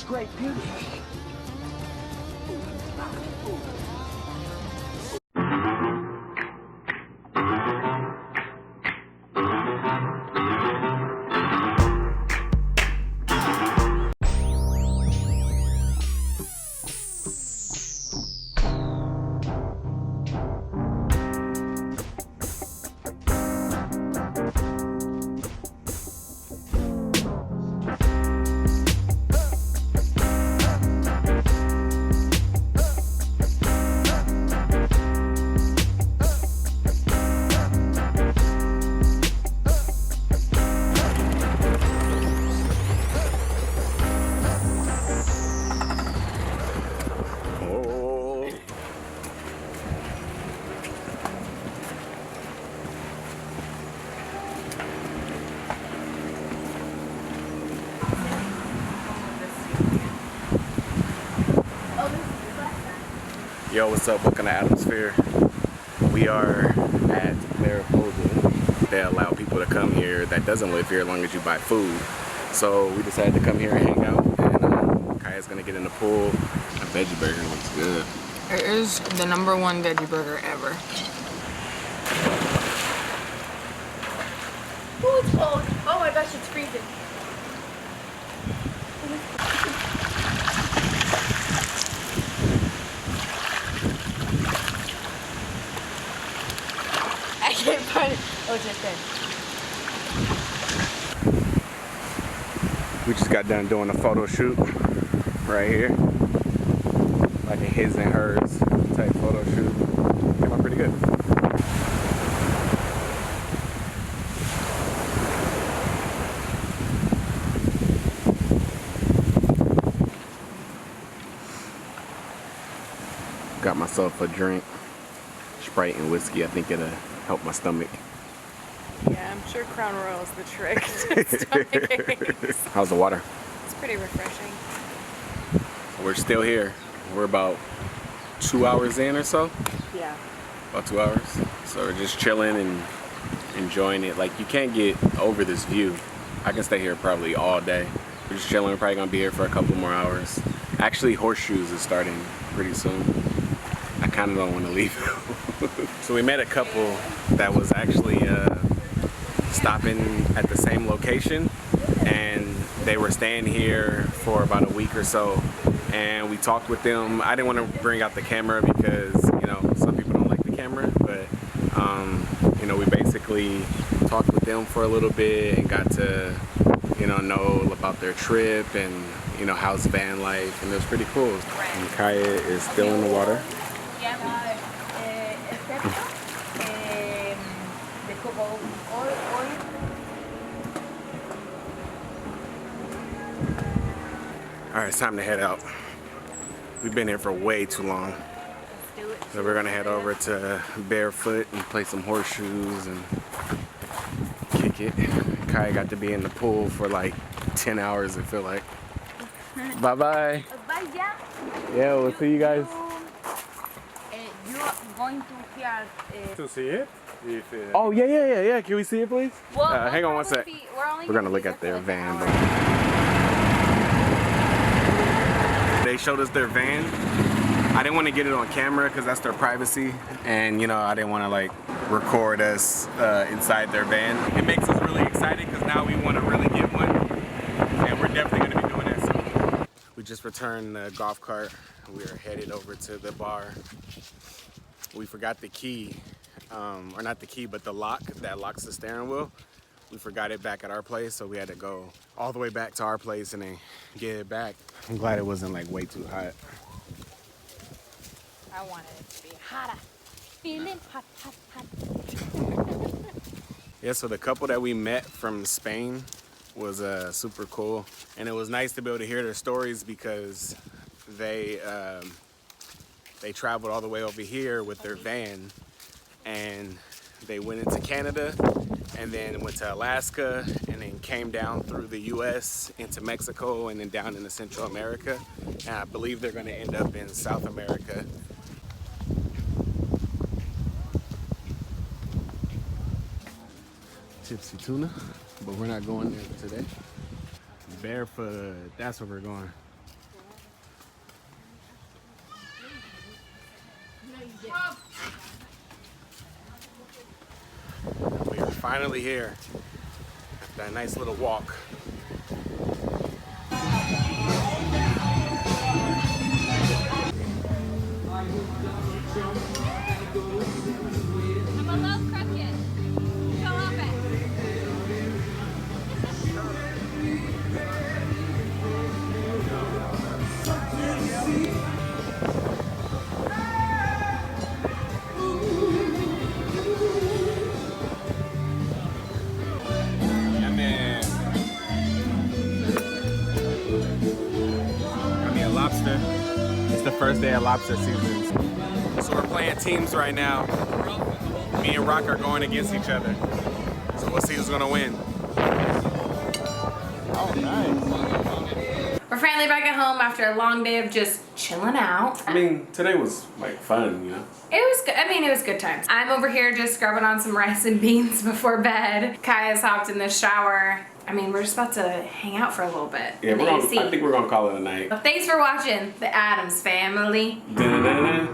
such great beauty. Yo, what's up? Welcome to Atmosphere. We are at Barefoot. They allow people to come here that doesn't live here as long as you buy food. So we decided to come here and hang out. And Kaya's gonna get in the pool. A veggie burger looks good. It is the #1 veggie burger ever. Oh, it's cold. Oh my gosh, it's freezing. I can't find it. Oh, it's just there. We just got done doing a photo shoot right here. Like a his and hers type photo shoot. Came out pretty good. Got myself a drink, Sprite and whiskey. I think it'll help my stomach. Yeah, I'm sure Crown Royal is the trick to stomach. How's the water? It's pretty refreshing. We're still here. We're about 2 hours in or so. Yeah. About 2 hours. So we're just chilling and enjoying it. Like, you can't get over this view. I can stay here probably all day. We're just chilling. We're probably gonna be here for a couple more hours. Actually, Horseshoes is starting pretty soon. I kind of don't want to leave. So we met a couple that was actually stopping at the same location, and they were staying here for about a week or so, and we talked with them. I didn't want to bring out the camera because, you know, some people don't like the camera, but you know, we basically talked with them for a little bit and got to, you know about their trip and, you know, how's van life, and it was pretty cool. And Kaya is still in the water. Alright, it's time to head out. We've been here for way too long. So we're gonna head over to Barefoot and play some horseshoes and kick it. Kaya got to be in the pool for like 10 hours, it feel like. Bye bye. Bye, yeah. Yeah, we'll see you guys. You are going to hear. To see it? Oh, yeah. Can we see it, please? Well, hang on one sec. We're gonna look at their van. They showed us their van. I didn't want to get it on camera because that's their privacy, and you know, I didn't want to like record us inside their van. It makes us really excited because now we want to really get one, and we're definitely going to be doing that soon. We just returned the golf cart. We are headed over to the bar. We forgot the key, or not the key, but the lock that locks the steering wheel. We forgot it back at our place, so we had to go all the way back to our place and then get it back. I'm glad it wasn't like way too hot. I wanted it to be Hotter. Feeling hot. Yeah, so the couple that we met from Spain was super cool, and it was nice to be able to hear their stories because they traveled all the way over here with their van, and they went into Canada and then went to Alaska and then came down through the US into Mexico and then down into Central America, and I believe they're going to end up in South America. Tipsy Tuna, but we're not going there today. Barefoot, that's where we're going. Finally here. After that nice little walk. I'm a love crooked. Go up it. Yeah, man. Got me a lobster. It's the first day of lobster season. So we're playing teams right now. Me and Rock are going against each other. So we'll see who's gonna win. Oh, nice. We're finally back at home after a long day of just chilling out. I mean, today was like fun, you know? It was good. I mean, it was good times. I'm over here just scrubbing on some rice and beans before bed. Kaya's hopped in the shower. I mean, we're just about to hang out for a little bit. Yeah, in the AC. I think we're gonna call it a night. Thanks for watching The Addams Family. Da-da-da-da.